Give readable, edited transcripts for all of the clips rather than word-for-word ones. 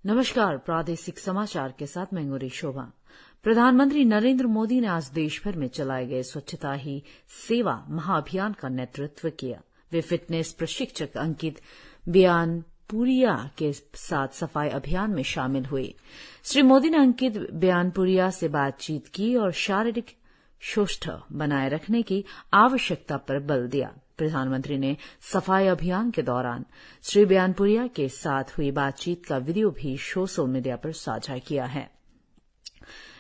नमस्कार, प्रादेशिक समाचार के साथ मैं गुरी शोभा। प्रधानमंत्री नरेंद्र मोदी ने आज देश भर में चलाए गए स्वच्छता ही सेवा महाअभियान का नेतृत्व किया। वे फिटनेस प्रशिक्षक अंकित बयानपुरिया के साथ सफाई अभियान में शामिल हुए। श्री मोदी ने अंकित बयानपुरिया से बातचीत की और शारीरिक स्वस्थ बनाए रखने की आवश्यकता पर बल दिया। प्रधानमंत्री ने सफाई अभियान के दौरान श्री बयानपुरिया के साथ हुई बातचीत का वीडियो भी सोशल मीडिया पर साझा किया है।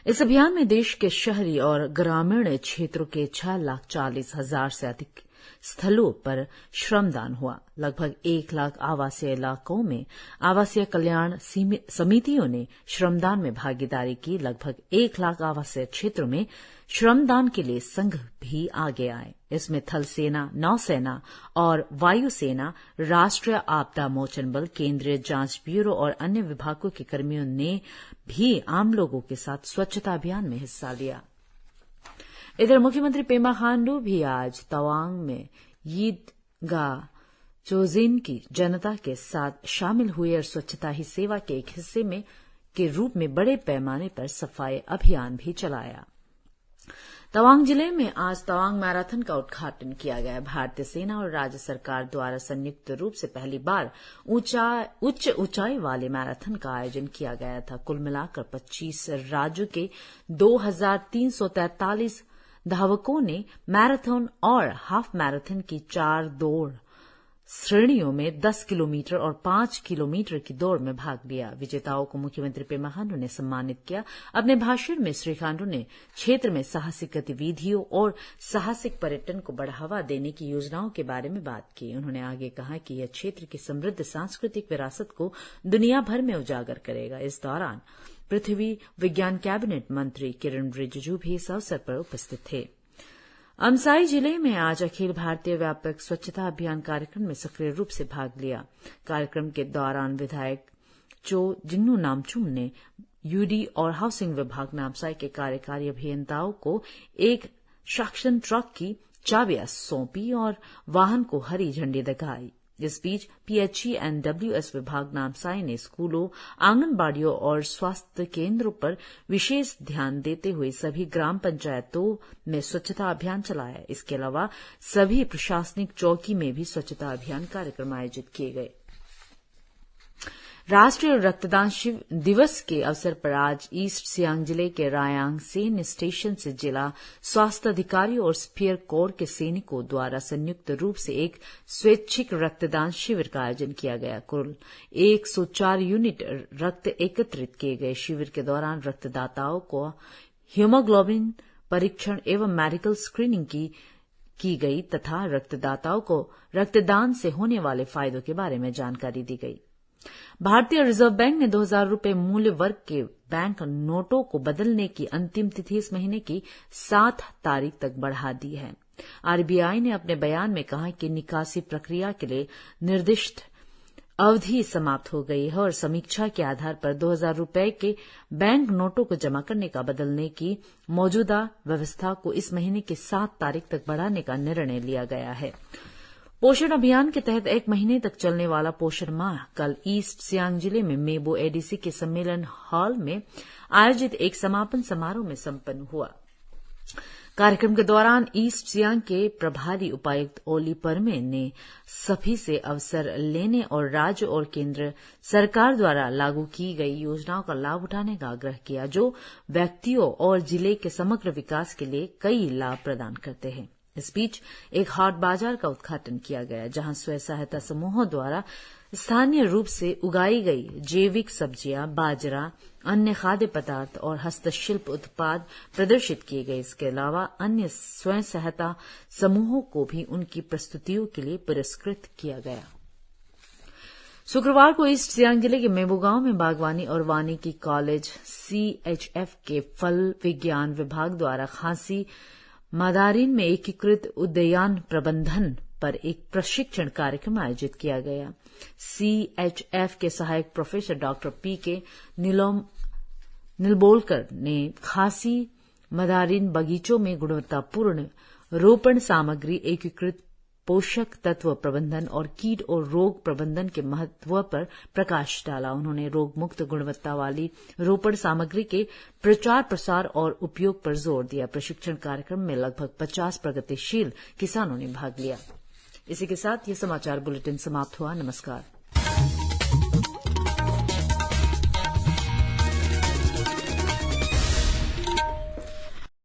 इस अभियान में देश के शहरी और ग्रामीण क्षेत्रों के 6,40,000 से अधिक स्थलों पर श्रमदान हुआ। लगभग 1 लाख आवासीय इलाकों में आवासीय कल्याण समितियों ने श्रमदान में भागीदारी की। लगभग 1 लाख आवासीय क्षेत्रों में श्रमदान के लिए संघ भी आगे आए। इसमें थल सेना, नौसेना और वायुसेना, राष्ट्रीय आपदा मोचन बल, केंद्रीय जांच ब्यूरो और अन्य विभागों के कर्मियों ने भी आम लोगों के साथ स्वच्छता अभियान में हिस्सा लिया। इधर मुख्यमंत्री पेमा खांडू भी आज तवांग में ईदगाह चोजिन की जनता के साथ शामिल हुए और स्वच्छता ही सेवा के एक हिस्से में के रूप में बड़े पैमाने पर सफाई अभियान भी चलाया। तवांग जिले में आज तवांग मैराथन का उद्घाटन किया गया। भारतीय सेना और राज्य सरकार द्वारा संयुक्त रूप से पहली बार उच्च ऊंचाई वाले मैराथन का आयोजन किया गया था। कुल मिलाकर 25 राज्यों के 2,343 धावकों ने मैराथन और हाफ मैराथन की 4 दौड़ श्रेणियों में 10 किलोमीटर और 5 किलोमीटर की दौड़ में भाग लिया। विजेताओं को मुख्यमंत्री पेमा खांडू ने सम्मानित किया। अपने भाषण में श्री खांडू ने क्षेत्र में साहसिक गतिविधियों और साहसिक पर्यटन को बढ़ावा देने की योजनाओं के बारे में बात की। उन्होंने आगे कहा कि यह क्षेत्र की समृद्ध सांस्कृतिक विरासत को दुनिया भर में उजागर करेगा। इस दौरान पृथ्वी विज्ञान कैबिनेट मंत्री किरण रिजिजू भी इस अवसर पर उपस्थित थे। अमसाई जिले में आज अखिल भारतीय व्यापक स्वच्छता अभियान कार्यक्रम में सक्रिय रूप से भाग लिया। कार्यक्रम के दौरान विधायक चो जिन्नू नामचुम ने यूडी और हाउसिंग विभाग नामसाई के कार्यकारी अभियंताओं को एक शाक्शन ट्रक की चाबियां सौंपी और वाहन को हरी झंडी दिखाई। इस बीच PHENWS विभाग नामसाई ने स्कूलों, आंगनबाड़ियों और स्वास्थ्य केंद्रों पर विशेष ध्यान देते हुए सभी ग्राम पंचायतों में स्वच्छता अभियान चलाया। इसके अलावा सभी प्रशासनिक चौकी में भी स्वच्छता अभियान कार्यक्रम आयोजित किए गए। राष्ट्रीय रक्तदान दिवस के अवसर पर आज ईस्ट सियांग जिले के रायांग सेन स्टेशन से जिला स्वास्थ्य अधिकारियों और स्पीयर कोर के सैनिकों द्वारा संयुक्त रूप से एक स्वैच्छिक रक्तदान शिविर का आयोजन किया गया। कुल 104 यूनिट रक्त एकत्रित किए गए। शिविर के दौरान रक्तदाताओं को हीमोग्लोबिन परीक्षण एवं मेडिकल स्क्रीनिंग की गई तथा रक्तदाताओं को रक्तदान से होने वाले फायदों के बारे में जानकारी दी गई। भारतीय रिजर्व बैंक ने 2,000 रुपये मूल्य वर्ग के बैंक नोटों को बदलने की अंतिम तिथि इस महीने की 7 तारीख तक बढ़ा दी है। RBI ने अपने बयान में कहा कि निकासी प्रक्रिया के लिए निर्दिष्ट अवधि समाप्त हो गई है और समीक्षा के आधार पर 2,000 रुपये के बैंक नोटों को जमा करने का बदलने की मौजूदा व्यवस्था को इस महीने की 7 तारीख तक बढ़ाने का निर्णय लिया गया है। पोषण अभियान के तहत 1 महीने तक चलने वाला पोषण माह कल ईस्ट सियांग जिले में मेबो ADC के सम्मेलन हॉल में आयोजित एक समापन समारोह में संपन्न हुआ। कार्यक्रम के दौरान ईस्ट सियांग के प्रभारी उपायुक्त ओली परमे ने सभी से अवसर लेने और राज्य और केंद्र सरकार द्वारा लागू की गई योजनाओं का लाभ उठाने का आग्रह किया, जो व्यक्तियों और जिले के समग्र विकास के लिए कई लाभ प्रदान करते हैं। इस बीच एक हाट बाजार का उद्घाटन किया गया, जहां स्वयं सहायता समूहों द्वारा स्थानीय रूप से उगाई गई जैविक सब्जियां, बाजरा, अन्य खाद्य पदार्थ और हस्तशिल्प उत्पाद प्रदर्शित किए गए। इसके अलावा अन्य स्वयं सहायता समूहों को भी उनकी प्रस्तुतियों के लिए पुरस्कृत किया गया। शुक्रवार को ईस्ट सियांग जिले के मेबो गांव में बागवानी और वानिकी कॉलेज CHF के फल विज्ञान विभाग द्वारा खांसी मादारिन में एकीकृत उद्यान प्रबंधन पर एक प्रशिक्षण कार्यक्रम आयोजित किया गया। CHF के सहायक प्रोफेसर डॉक्टर PK निलबोलकर ने खासी मदारिन बगीचों में गुणवत्तापूर्ण रोपण सामग्री, एकीकृत पोषक तत्व प्रबंधन और कीट और रोग प्रबंधन के महत्व पर प्रकाश डाला। उन्होंने रोग मुक्त गुणवत्ता वाली रोपण सामग्री के प्रचार प्रसार और उपयोग पर जोर दिया। प्रशिक्षण कार्यक्रम में लगभग 50 प्रगतिशील किसानों ने भाग लिया। इसी के साथ ये समाचार बुलेटिन समाप्त हुआ। नमस्कार।